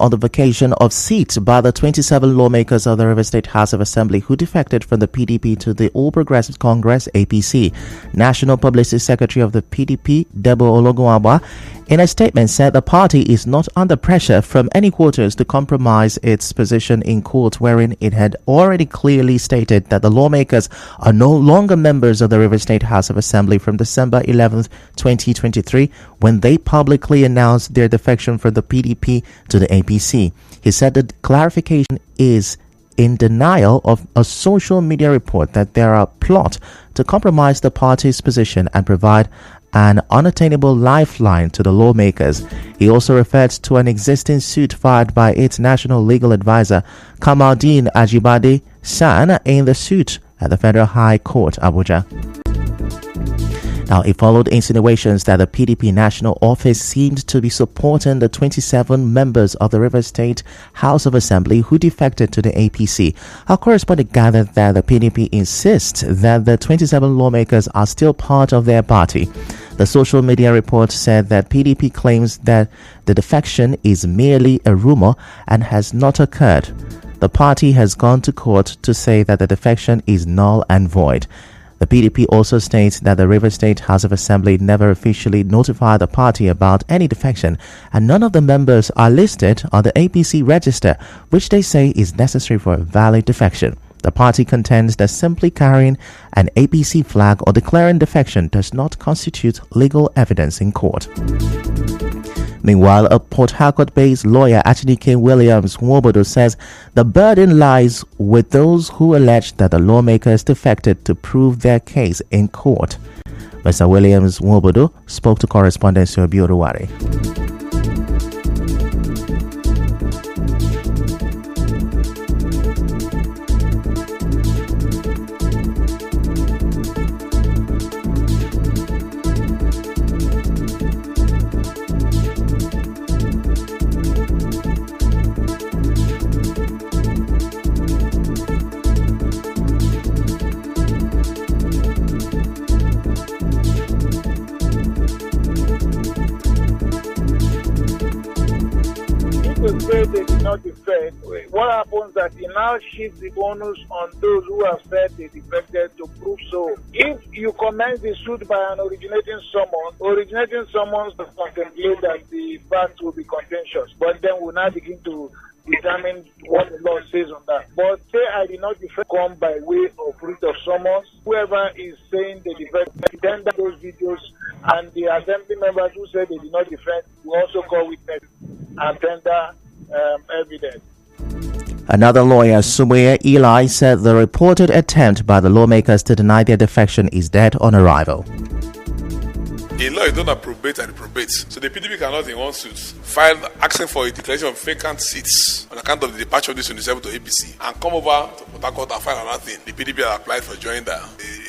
on the vacation of seats by the 27 lawmakers of the River State House of Assembly who defected from the PDP to the All Progressive Congress (APC. National Publicity Secretary of the PDP, Debo Ologunagba, in a statement said the party is not under pressure from any quarters to compromise its position in court, wherein it had already clearly stated that the lawmakers are no longer members of the River State House of Assembly from December 11, 2023, when they publicly announced their defection from the PDP to the APC. He said the clarification is in denial of a social media report that there are plots to compromise the party's position and provide an unattainable lifeline to the lawmakers. He also referred to an existing suit filed by its national legal advisor, Kamaldeen Ajibade San, in the suit at the Federal High Court, Abuja. Now, it followed insinuations that the PDP National Office seemed to be supporting the 27 members of the River State House of Assembly who defected to the APC. Our correspondent gathered that the PDP insists that the 27 lawmakers are still part of their party. The social media report said that PDP claims that the defection is merely a rumor and has not occurred. The party has gone to court to say that the defection is null and void. The PDP also states that the River State House of Assembly never officially notified the party about any defection, and none of the members are listed on the APC register, which they say is necessary for a valid defection. The party contends that simply carrying an APC flag or declaring defection does not constitute legal evidence in court. Meanwhile, a Port Harcourt-based lawyer, Achinike Williams Nwobodo, says the burden lies with those who allege that the lawmakers defected to prove their case in court. Mr. Williams Nwobodo spoke to correspondent Sobi Oruwari. To say they did not defect, what happens that he now shifts the onus on those who have said they defected to prove so. If you commence the suit by an originating summons does contemplate that the facts will be contentious, but then we'll now begin to determine what the law says on that. But say I did not defect, come by way of writ of summons. Whoever is saying they defected, tender those videos, and the assembly members who said they did not defect will also call witnesses and tender evidence. Another lawyer, Sumuye Eli, said the reported attempt by the lawmakers to deny their defection is dead on arrival. In law, you don't approbate and reprobate. So the PDP cannot, in one suit, file asking for a declaration of vacant seats on account of the departure of this 27 to APC and come over to Port Harcourt and file another thing. The PDP had applied for joinder.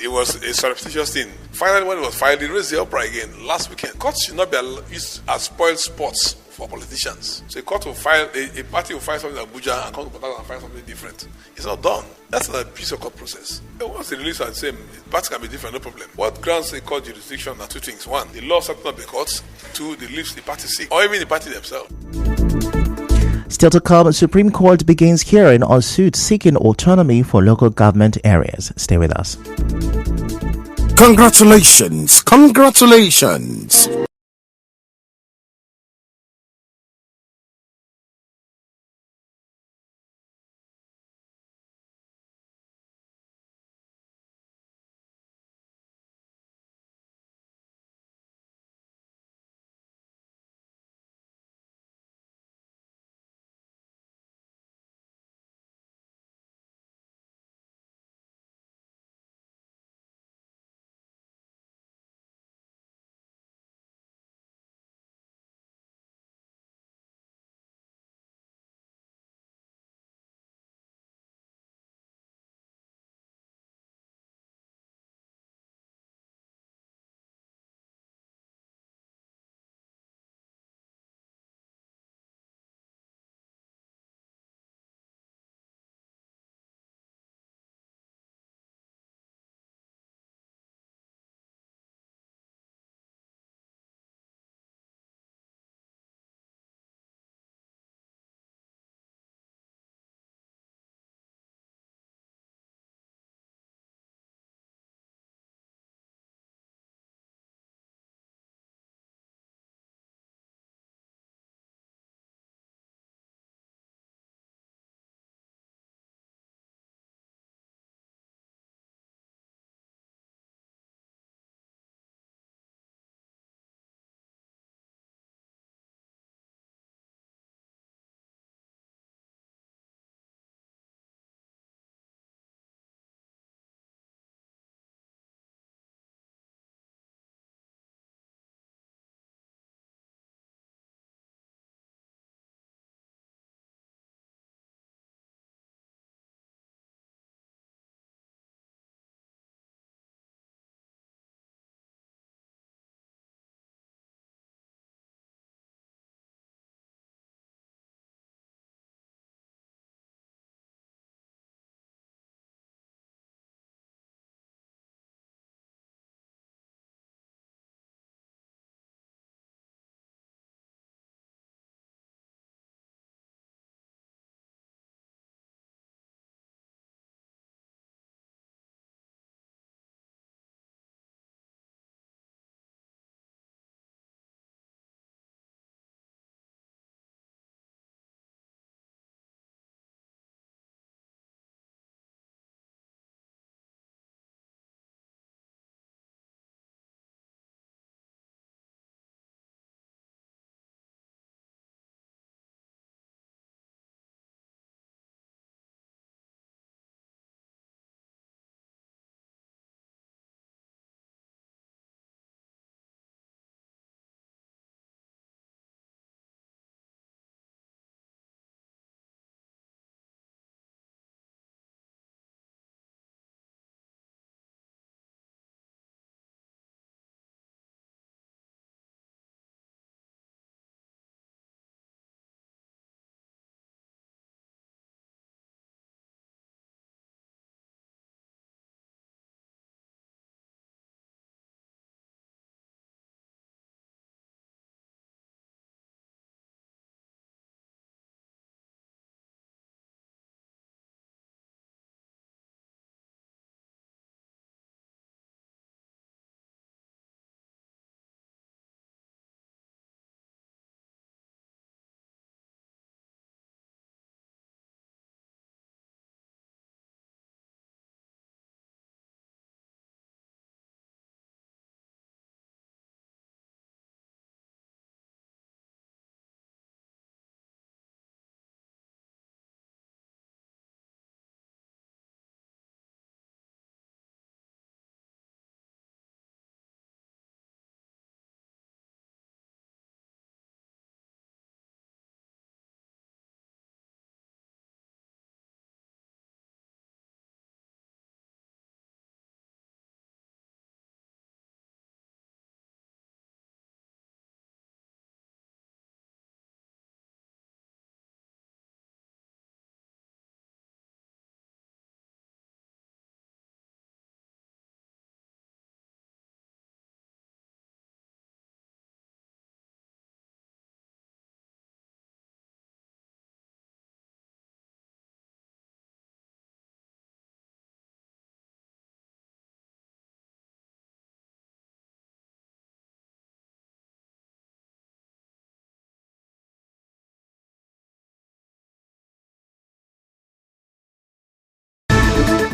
It was a surreptitious thing. Finally, when it was filed, it raised the uproar again last weekend. Courts should not be used as spoiled spots for politicians. So a court will file, a party will file something in Abuja and come to Port Harcourt and file something different. It's not done. That's not a piece of court process. Once the release are the same, parties can be different, no problem. What grants a court jurisdiction are two things. One, the law setting up the courts. Two, the leaves the party seek, or even the party themselves. Still to come, Supreme Court begins hearing on suits seeking autonomy for local government areas. Stay with us. Congratulations! Congratulations!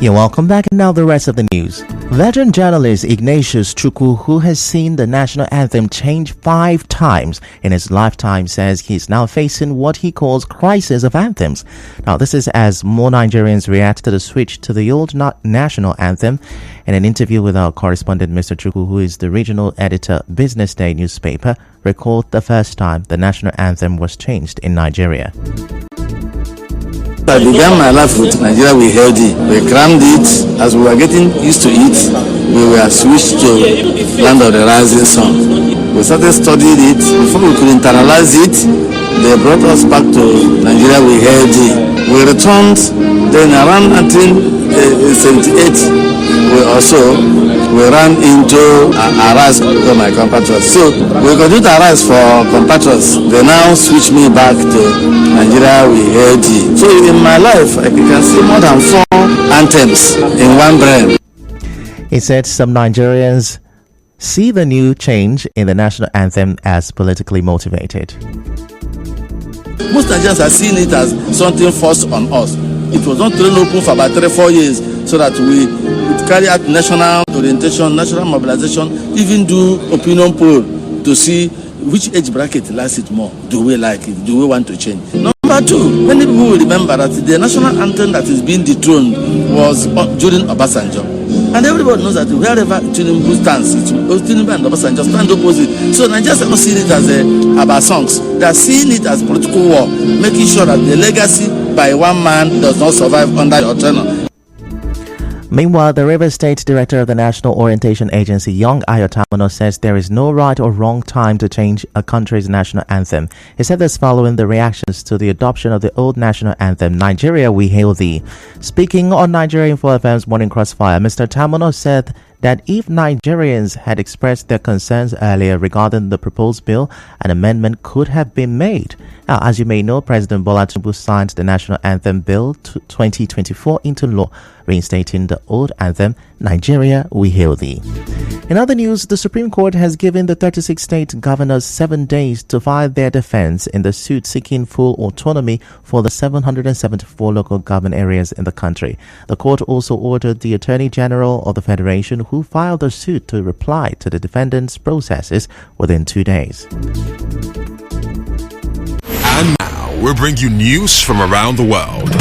You're welcome back, and now the rest of the news. Veteran journalist Ignatius Chukwu, who has seen the national anthem change 5 times in his lifetime, says he's now facing what he calls crisis of anthems. Now, this is as more Nigerians react to the switch to the old national anthem. In an interview with our correspondent, Mr. Chukwu, who is the regional editor, Business Day newspaper, recalled the first time the national anthem was changed in Nigeria. I began my life with Nigeria We Healthy. We crammed it. As we were getting used to it, we were switched to Land of the Rising Sun. We started studying it. Before we could internalize it, they brought us back to Nigeria We Healthy. We returned, then around 1978, we ran into Arise for my compatriots. So we continued to Arise for compatriots. They now switched me back to Nigeria We Healthy. So in my life, I can see more than 4 anthems in one brain. He said some Nigerians see the new change in the national anthem as politically motivated. Most Nigerians are seeing it as something forced on us. It was not really open for about 3-4 years so that we would carry out national orientation, national mobilization, even do opinion poll to see which age bracket likes it more. Do we like it? Do we want to change? Number 2, many people will remember that the national anthem that is being dethroned was during Obasanjo. And everybody knows that wherever Tinubu stands, Tinubu and Obasanjo stand opposite. So Nigerians are not seeing it as about songs. They are seeing it as political war, making sure that the legacy by one man does not survive under your tenure. Meanwhile, the Rivers State Director of the National Orientation Agency, Young Ayotamono, says there is no right or wrong time to change a country's national anthem. He said this following the reactions to the adoption of the old national anthem, Nigeria We Hail Thee. Speaking on Nigeria Info FM's Morning Crossfire, Mr. Tamono said that if Nigerians had expressed their concerns earlier regarding the proposed bill, an amendment could have been made. Now, as you may know, President Bulletin signed the National Anthem Bill 2024 into law, reinstating the old anthem, Nigeria We Hail Thee. In other news, the Supreme Court has given the 36 state governors 7 days to file their defense in the suit seeking full autonomy for the 774 local government areas in the country. The court also ordered the Attorney General of the Federation, who filed the suit, to reply to the defendants' processes within 2 days. And now we'll bring you news from around the world.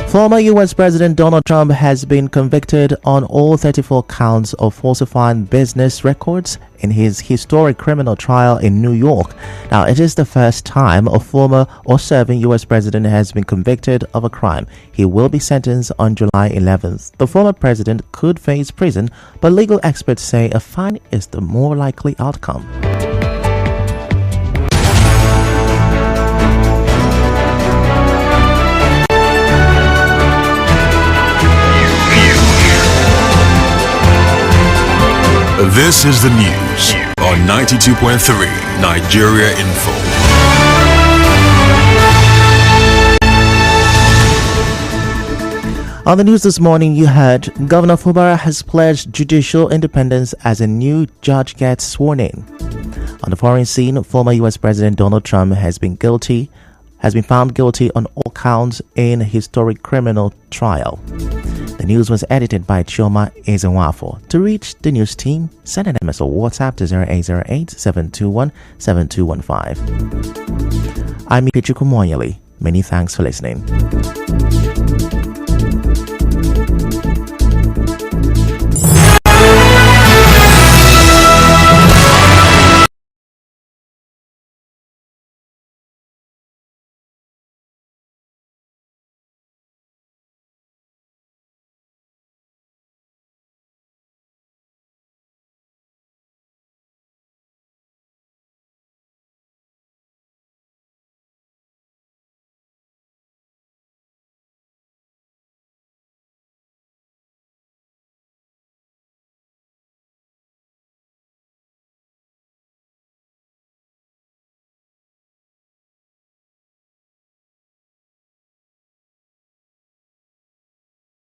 Former U.S. President Donald Trump has been convicted on all 34 counts of falsifying business records in his historic criminal trial in New York. Now, it is the first time a former or serving U.S. president has been convicted of a crime. He will be sentenced on July 11th. The former president could face prison, but legal experts say a fine is the more likely outcome. This is the news on 92.3 Nigeria Info. On the news this morning, you heard Governor Fubara has pledged judicial independence as a new judge gets sworn in. On the foreign scene, former U.S. President Donald Trump has been found guilty on all counts in a historic criminal trial. The news was edited by Chioma Ezenwafo. To reach the news team, send an MS or WhatsApp to 0808-721-7215. I'm Ipichuku Moyeli. Many thanks for listening.